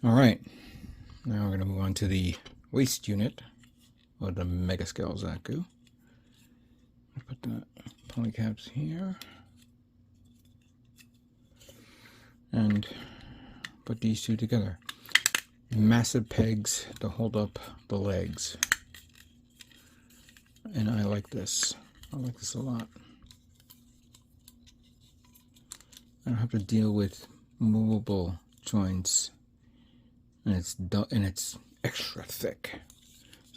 Alright, now we're going to move on to the waist unit of the MegaScale Zaku. Put the polycaps here and put these two together. Massive pegs to hold up the legs. And I like this. I like this a lot. I don't have to deal with movable joints, and it's extra thick.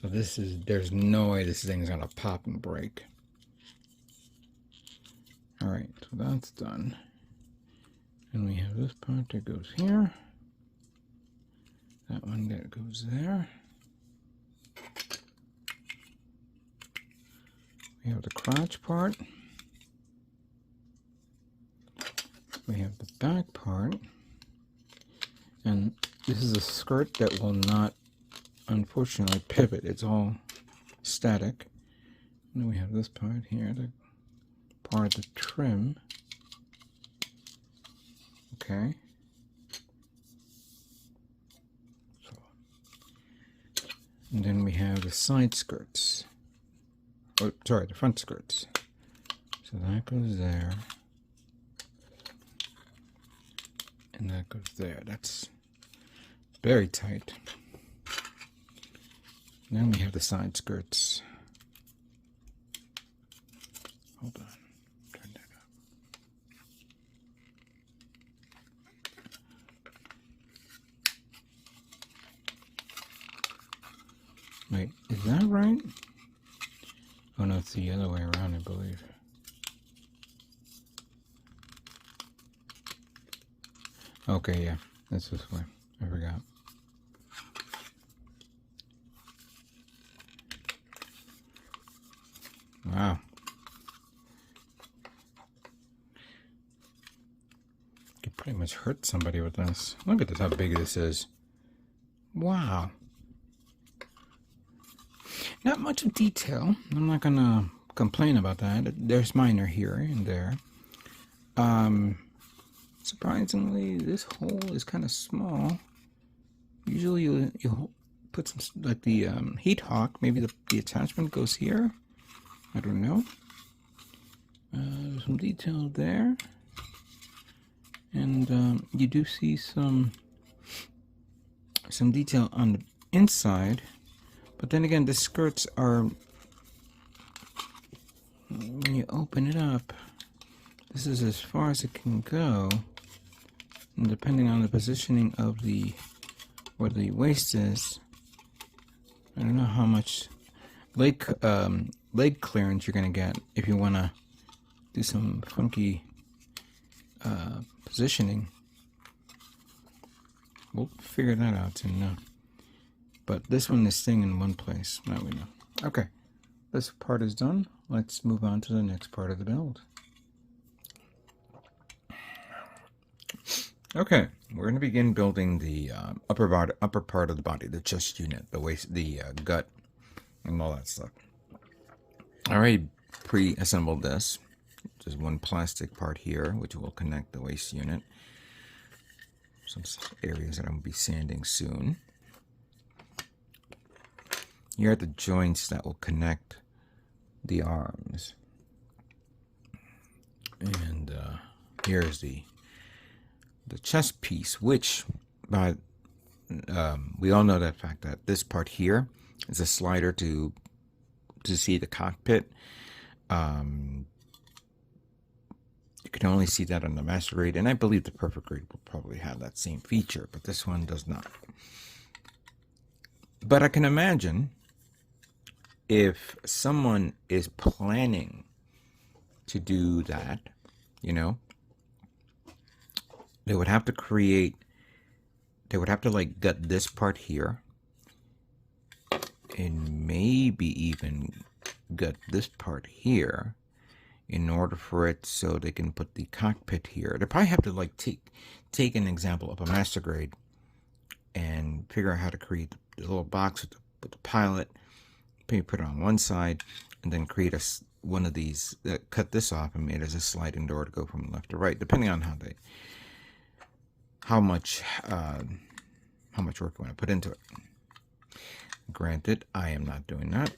So there's no way this thing's gonna pop and break. All right, so that's done. And we have this part that goes here. That one that goes there. We have the crotch part. We have the back part. And this is a skirt that will not, unfortunately, pivot. It's all static. And then we have this part here, the part of the trim. Okay. And then we have the side skirts. Oh, sorry, the front skirts. So that goes there. And that goes there. That's very tight. Then we have the side skirts. Hold on. Turn that up. Wait, is that right? Oh no, it's the other way around, I believe. Okay, yeah, that's this way. I forgot. Wow. Could pretty much hurt somebody with this. Look at this, how big this is. Wow. Not much of detail. I'm not gonna complain about that. There's minor here and there. Surprisingly, this hole is kind of small. Usually you'll put some, like the heat hawk, maybe the attachment goes here. I don't know. Some detail there. And you do see some detail on the inside. But then again, the skirts are, when you open it up, this is as far as it can go. And depending on the positioning of where the waist is, I don't know how much leg clearance you're going to get if you want to do some funky positioning. We'll figure that out soon. But this one is staying in one place. Now we know. Okay, this part is done. Let's move on to the next part of the build. Okay, we're going to begin building the upper part of the body, the chest unit, the waist, the gut, and all that stuff. I already pre-assembled this. Just one plastic part here, which will connect the waist unit. Some areas that I'm going to be sanding soon. Here are the joints that will connect the arms. And here's the chest piece, which we all know that fact that this part here is a slider to see the cockpit. You can only see that on the master grade, and I believe the perfect grade will probably have that same feature, but this one does not. But I can imagine if someone is planning to do that, you know, they would have to like gut this part here and maybe even gut this part here in order for it so they can put the cockpit here. They probably have to like take an example of a master grade and figure out how to create the little box with the pilot, maybe put it on one side, and then create one of these, cut this off and made it as a sliding door to go from left to right, depending on how much how much work you want to put into it. Granted, I am not doing that.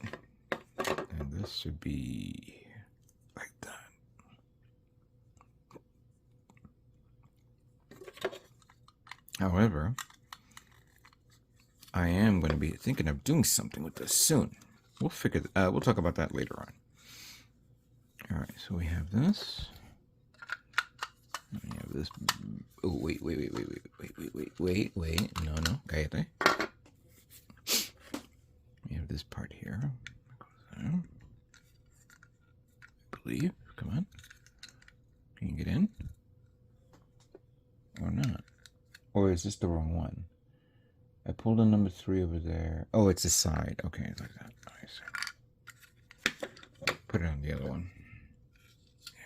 And this should be like that. However, I am going to be thinking of doing something with this soon. We'll talk about that later on. All right, so we have this. We have this. Oh, wait. No. Cállate. We have this part here. I believe. Come on. Can you get in? Or not? Or is this the wrong one? I pulled a number 3 over there. Oh, it's the side. Okay, like that. Nice. Put it on the other one.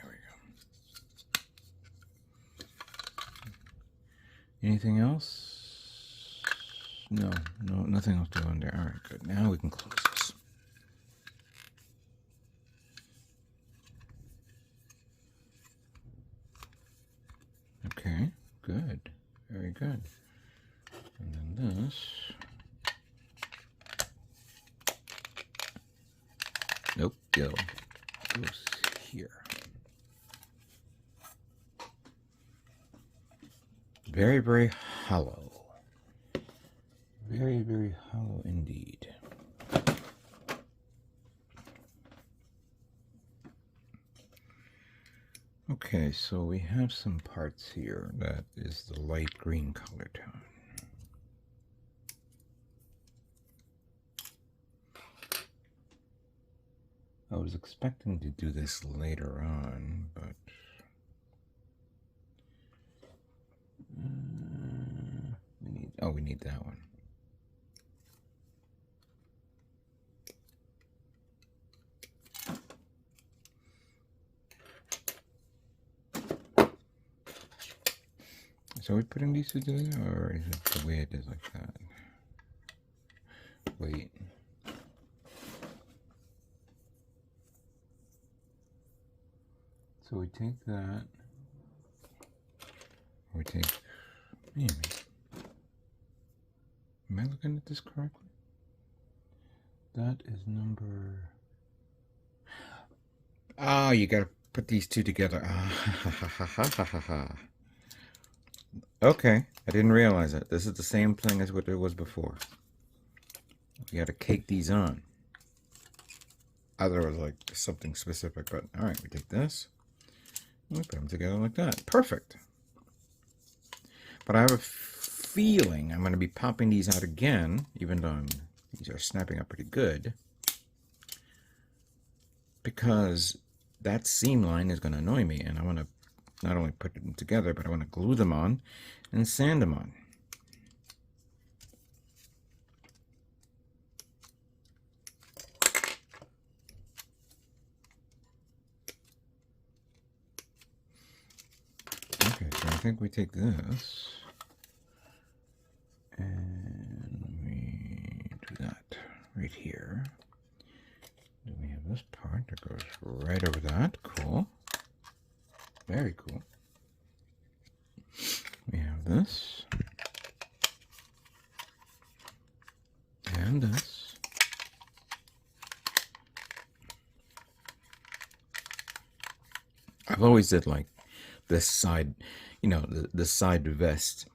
There we go. Anything else? No, nothing else to go in there. All right, good. Now we can close this. Okay, good. Very good. And then this. Nope, goes here. Very, very hollow. Very, very hollow indeed. Okay, so we have some parts here that is the light green color tone. I was expecting to do this later on, but we need that one. So are we putting these two together, or is it the way it is like that? Wait. So we take that. We take. Am I looking at this correctly? That is number. Oh, you gotta put these two together. Okay, I didn't realize it. This is the same thing as what it was before. You gotta cake these on. I thought it was like something specific, but all right, we take this. We put them together like that. Perfect. But I have a feeling I'm going to be popping these out again, even though these are snapping up pretty good, because that seam line is going to annoy me, and I want to not only put them together, but I want to glue them on and sand them on. Okay, so I think we take this and we do that right here. Then we have this part that goes right over that. Cool. Very cool. We have this. And this. I've always did like this side, you know, the side vest.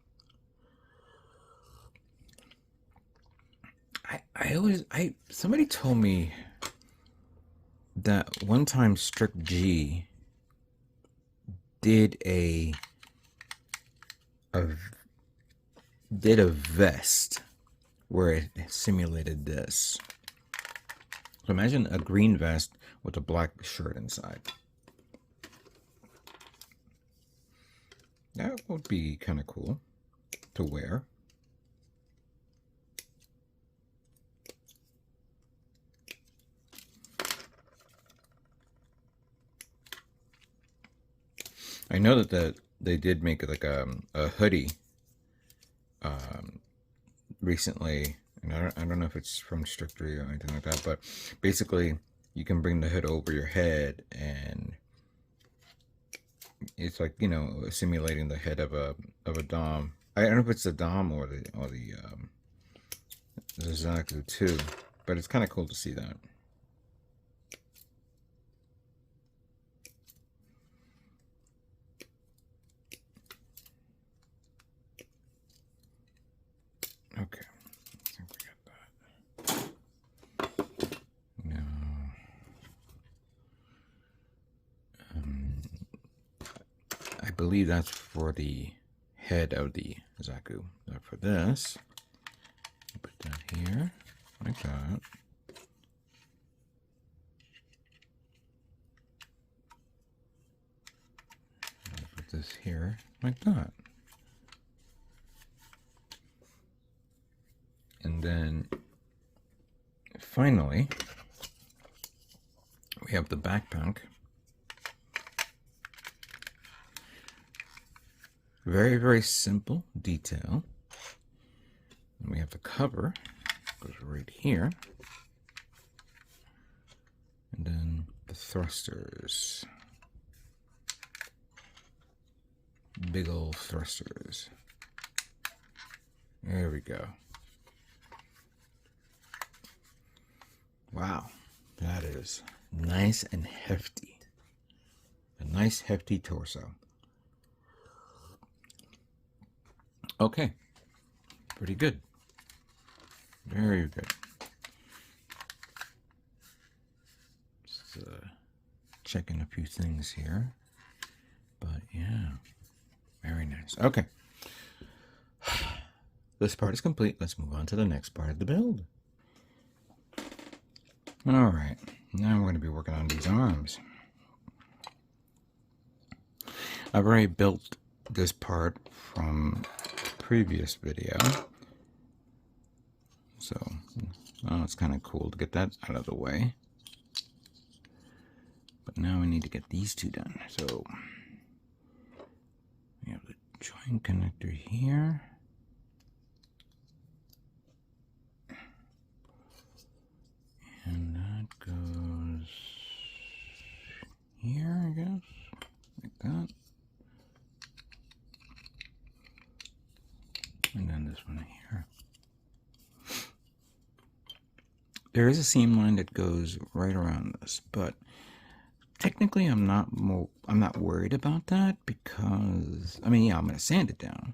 Somebody told me that one time Strict G did a vest where it simulated this. So imagine a green vest with a black shirt inside. That would be kind of cool to wear. I know that they did make like a hoodie recently, and I don't know if it's from Strictly or anything like that, but basically you can bring the hood over your head, and it's like, you know, simulating the head of a Dom. I don't know if it's the Dom or the Zaku too, but it's kind of cool to see that. Okay, I think we got that. Now, I believe that's for the head of the Zaku. But for this, put that here, like that. Put this here, like that. And then finally, we have the backpack. Very, very simple detail. And we have the cover, goes right here. And then the thrusters. Big old thrusters. There we go. Wow, that is nice and hefty. A nice hefty torso. Okay, pretty good. Very good. Just checking a few things here. But yeah, very nice. Okay. This part is complete. Let's move on to the next part of the build. Alright, now we're going to be working on these arms. I've already built this part from the previous video. So, it's kind of cool to get that out of the way. But now we need to get these two done. So, we have the joint connector here. And that goes here, I guess, like that. And then this one here. There is a seam line that goes right around this, but technically I'm not worried about that because, I mean, yeah, I'm going to sand it down,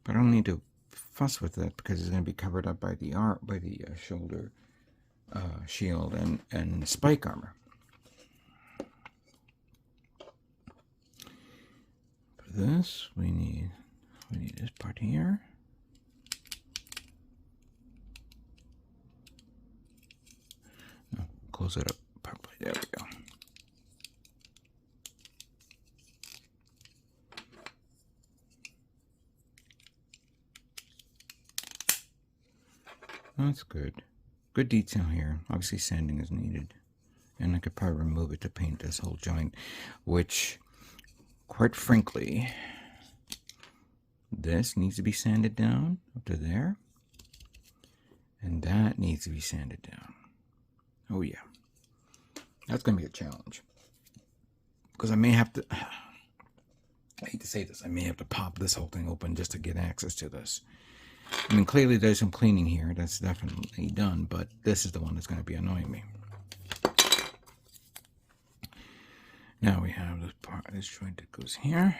but I don't need to fuss with it because it's going to be covered up by the shoulder shield and spike armor. For this, we need this part here. No, close it up properly. There we go. That's good. Good detail here. Obviously sanding is needed. And I could probably remove it to paint this whole joint, which, quite frankly, this needs to be sanded down up to there. And that needs to be sanded down. Oh yeah. That's going to be a challenge. Because I may have to, I hate to say this, I may have to pop this whole thing open just to get access to this. I mean, clearly there's some cleaning here. That's definitely done, but this is the one that's going to be annoying me. Now we have this part, this joint that goes here.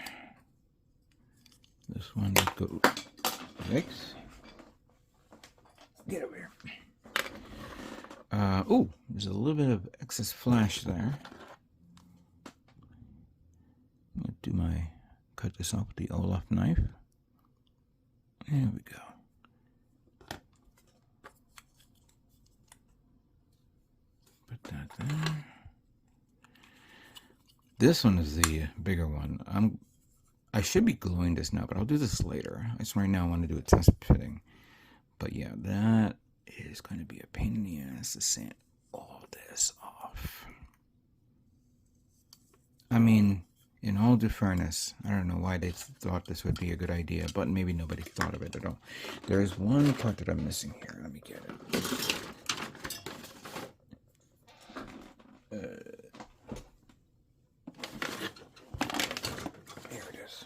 This one that goes, yikes. Get over here. Oh, there's a little bit of excess flash there. I'm going to cut this off with the Olaf knife. There we go. Put that there. This one is the bigger one. I should be gluing this now, but I'll do this later. Just right now I want to do a test fitting. But yeah, that is going to be a pain in the ass to sand all this off. I mean, in all due fairness, I don't know why they thought this would be a good idea, but maybe nobody thought of it at all. There's one part that I'm missing here. Let me get it. Here it is.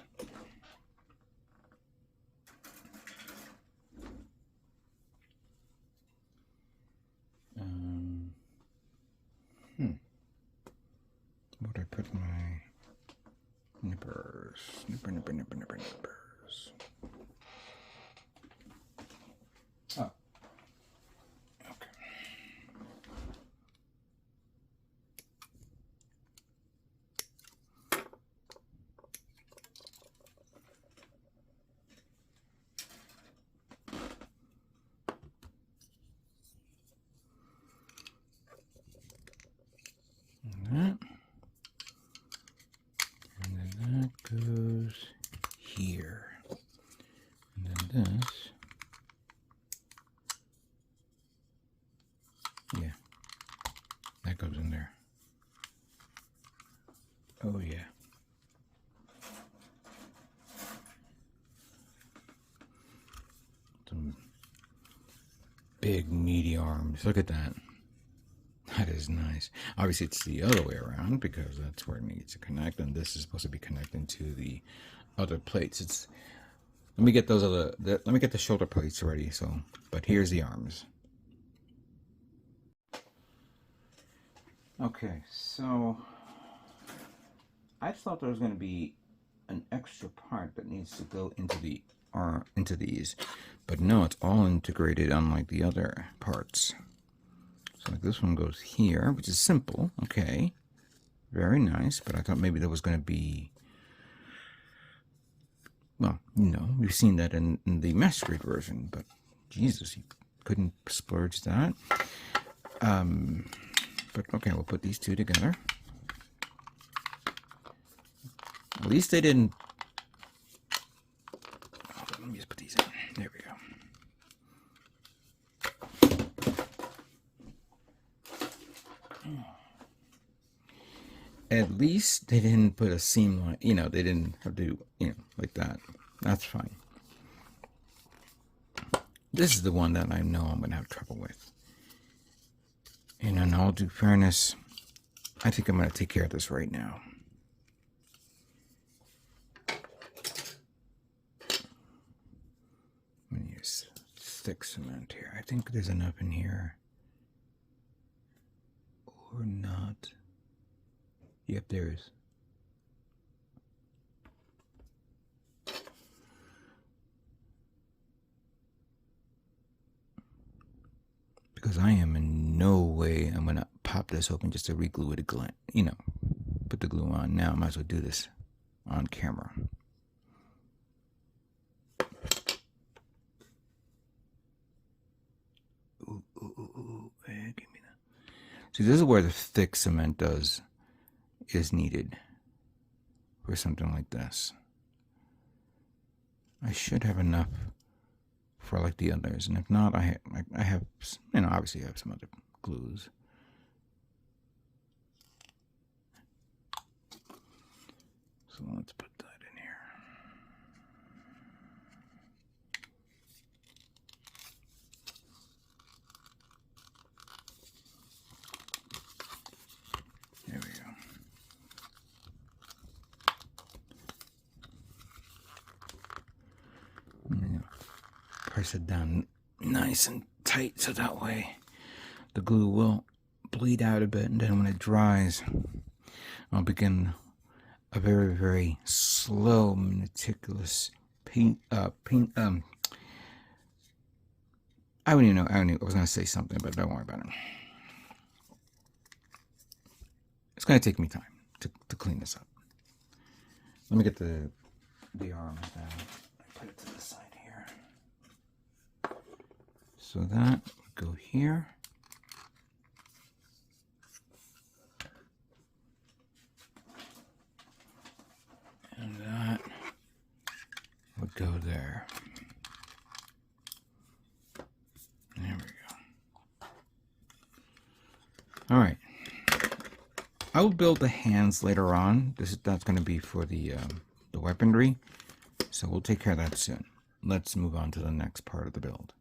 Nippers. Oh. Okay. And then that goes here. And then this. Yeah. That goes in there. Oh, yeah. Some big, meaty arms. Look at that. That is nice. Obviously, it's the other way around because that's where it needs to connect, and this is supposed to be connecting to the other plates. Let me get those let me get the shoulder plates ready. But here's the arms. Okay, so I thought there was going to be an extra part that needs to go into these, but no, it's all integrated unlike the other parts. So like this one goes here, which is simple. Okay, very nice. But I thought maybe there was going to be, well, we've seen that in the Masquerade version, but Jesus, you couldn't splurge that. But okay, we'll put these two together. At least they didn't. Hold on, let me just put these in. There we go. At least they didn't put a seam line, they didn't have to, like that. That's fine. This is the one that I know I'm going to have trouble with. And in all due fairness, I think I'm going to take care of this right now. I'm going to use thick cement here. I think there's enough in here. Or not. Yep, there is. Because I am in no way I'm going to pop this open just to re-glue it again. Put the glue on. Now I might as well do this on camera. Ooh. Hey, give me that. See, this is where the thick cement is needed for something like this. I should have enough for like the others, and if not, I have, obviously I have some other glues. So let's put that in here. There we go. Press it down nice and tight so that way the glue will bleed out a bit, and then when it dries, I'll begin a very, very slow, meticulous paint. I don't even know. I was going to say something, but don't worry about it. It's going to take me time to clean this up. Let me get the arm down. Put it to the side here. So that would go here. And that would go there. There we go. All right. I will build the hands later on. That's going to be for the weaponry. So we'll take care of that soon. Let's move on to the next part of the build.